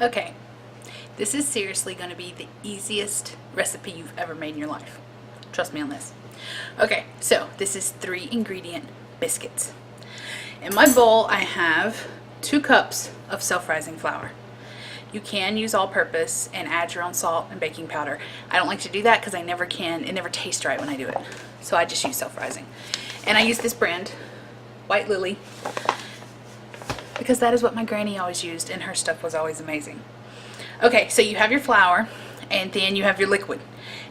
Okay, this is seriously going to be the easiest recipe you've ever made in your life. Trust me on this. Okay, so this is 3-ingredient biscuits. In my bowl, I have 2 cups of self-rising flour. You can use all-purpose and add your own salt and baking powder. I don't like to do that because I never can. It never tastes right when I do it. So I just use self-rising. And I use this brand, White Lily, because that is what my granny always used, and her stuff was always amazing. Okay, so you have your flour, and then you have your liquid.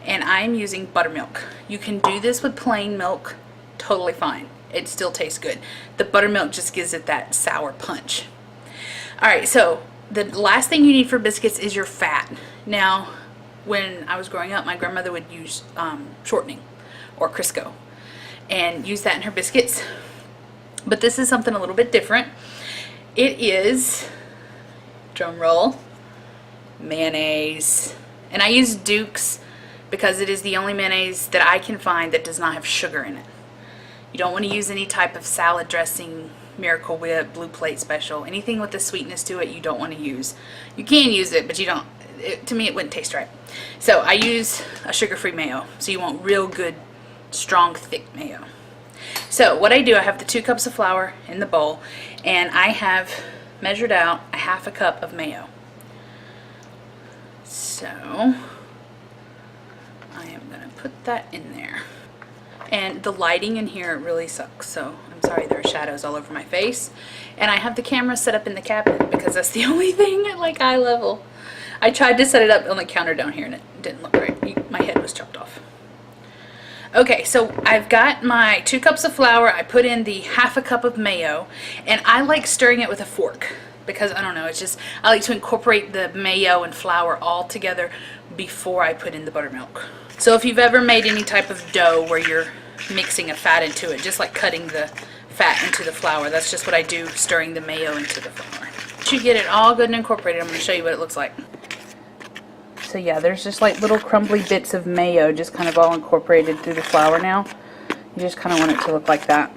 And I'm using buttermilk. You can do this with plain milk, totally fine. It still tastes good. The buttermilk just gives it that sour punch. Alright, so the last thing you need for biscuits is your fat. Now, when I was growing up, my grandmother would use shortening or Crisco and use that in her biscuits. But this is something a little bit different. It is, drum roll, mayonnaise. And I use Duke's because it is the only mayonnaise that I can find that does not have sugar in it. You don't want to use any type of salad dressing, Miracle Whip, Blue Plate Special. Anything with the sweetness to it you don't want to use. You can use it, but you don't. To me, it wouldn't taste right. So I use a sugar-free mayo. So you want real good, strong, thick mayo. So what I do, I have the 2 cups of flour in the bowl, and I have measured out a half a cup of mayo. So I am going to put that in there. And the lighting in here really sucks, so I'm sorry there are shadows all over my face. And I have the camera set up in the cabinet because that's the only thing at like eye level. I tried to set it up on the counter down here and it didn't look right. My head was chopped off. Okay, so I've got my 2 cups of flour. I put in the half a cup of mayo, and I like stirring it with a fork because, I don't know, it's just, I like to incorporate the mayo and flour all together before I put in the buttermilk. So if you've ever made any type of dough where you're mixing a fat into it, just like cutting the fat into the flour, that's just what I do, stirring the mayo into the flour. Once you get it all good and incorporated, I'm going to show you what it looks like. So yeah, there's just like little crumbly bits of mayo just kind of all incorporated through the flour now. You just kind of want it to look like that.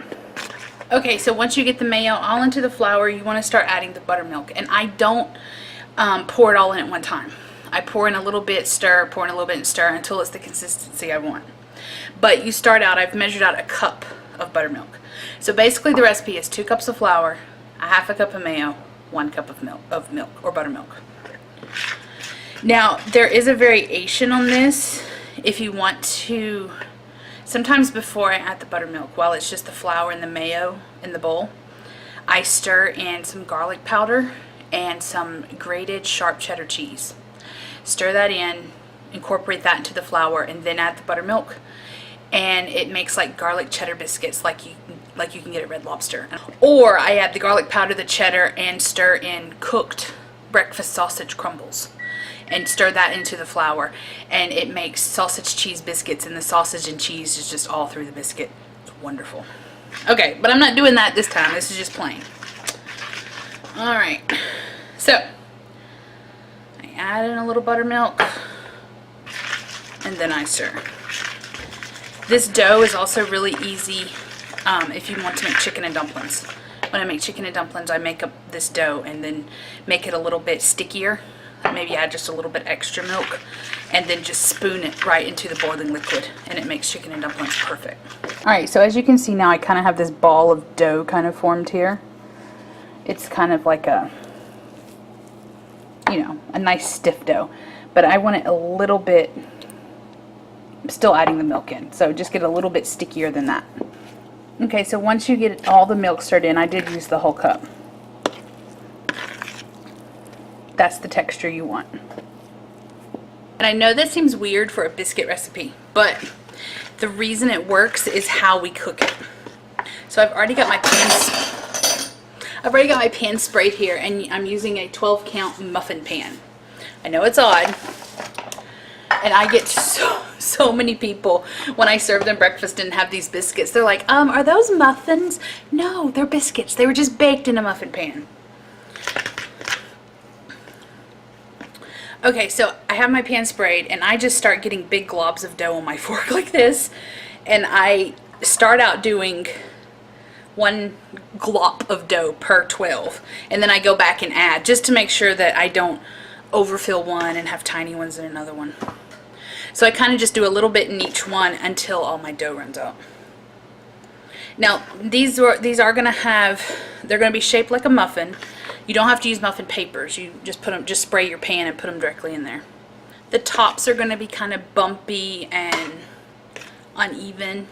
Okay, so once you get the mayo all into the flour, you want to start adding the buttermilk. And I don't pour it all in at one time. I pour in a little bit, stir, pour in a little bit and stir until it's the consistency I want. But you start out, I've measured out a cup of buttermilk. So basically the recipe is 2 cups of flour, a half a cup of mayo, 1 cup of milk or buttermilk. Now, there is a variation on this if you want to. Sometimes before I add the buttermilk, while it's just the flour and the mayo in the bowl, I stir in some garlic powder and some grated sharp cheddar cheese. Stir that in, incorporate that into the flour, and then add the buttermilk. And it makes like garlic cheddar biscuits like you can get at Red Lobster. Or I add the garlic powder, the cheddar, and stir in cooked breakfast sausage crumbles. And stir that into the flour, and it makes sausage cheese biscuits, and the sausage and cheese is just all through the biscuit. It's wonderful. Okay, but I'm not doing that this time. This is just plain. Alright, so I add in a little buttermilk, and then I stir. This dough is also really easy if you want to make chicken and dumplings. When I make chicken and dumplings, I make up this dough and then make it a little bit stickier. Maybe add just a little bit extra milk and then just spoon it right into the boiling liquid, and it makes chicken and dumplings perfect. Alright, so as you can see now, I kind of have this ball of dough kind of formed here. It's kind of like a, you know, a nice stiff dough, but I want it a little bit, still adding the milk in, so just get a little bit stickier than that. Okay, so once you get all the milk stirred in, I did use the whole cup. That's the texture you want. And I know that seems weird for a biscuit recipe, but the reason it works is how we cook it. So I've already got my pan sprayed here, and I'm using a 12 count muffin pan. I know it's odd, and I get so many people when I serve them breakfast and have these biscuits. They're like, are those muffins? No, they're biscuits. They were just baked in a muffin pan. Okay, so I have my pan sprayed, and I just start getting big globs of dough on my fork like this, and I start out doing 1 glop of dough per 12, and then I go back and add just to make sure that I don't overfill one and have tiny ones in another one. So I kind of just do a little bit in each one until all my dough runs out. Now these are going to have, they're going to be shaped like a muffin. You don't have to use muffin papers. You just just spray your pan and put them directly in there. The tops are going to be kind of bumpy and uneven.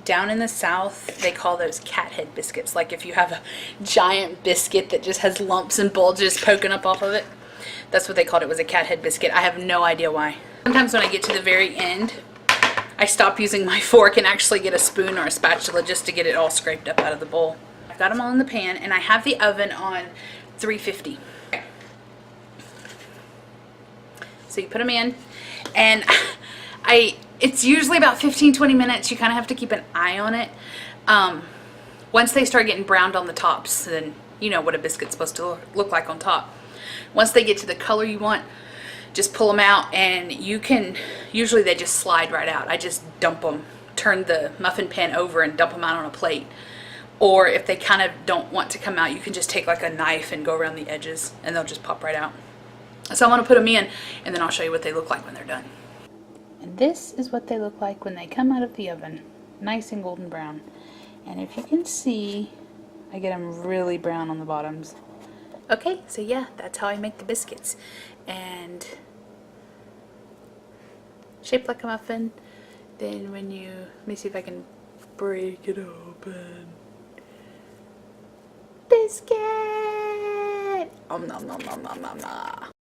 Down in the South, they call those cat head biscuits. Like if you have a giant biscuit that just has lumps and bulges poking up off of it. That's what they called it, was a cat head biscuit. I have no idea why. Sometimes when I get to the very end, I stop using my fork and actually get a spoon or a spatula just to get it all scraped up out of the bowl. I've got them all in the pan and I have the oven on 350. So you put them in and it's usually about 15-20 minutes. You kind of have to keep an eye on it. Once they start getting browned on the tops, then you know what a biscuit's supposed to look like on top. Once they get to the color you want, just pull them out and you can, usually they just slide right out. I just dump them, turn the muffin pan over and dump them out on a plate. Or if they kind of don't want to come out, you can just take like a knife and go around the edges and they'll just pop right out. So I want to put them in and then I'll show you what they look like when they're done. And this is what they look like when they come out of the oven. Nice and golden brown. And if you can see, I get them really brown on the bottoms. Okay, so yeah, that's how I make the biscuits. And shaped like a muffin. Then when you, let me see if I can break it open. Biscuit! Om nom nom nom nom nom nom.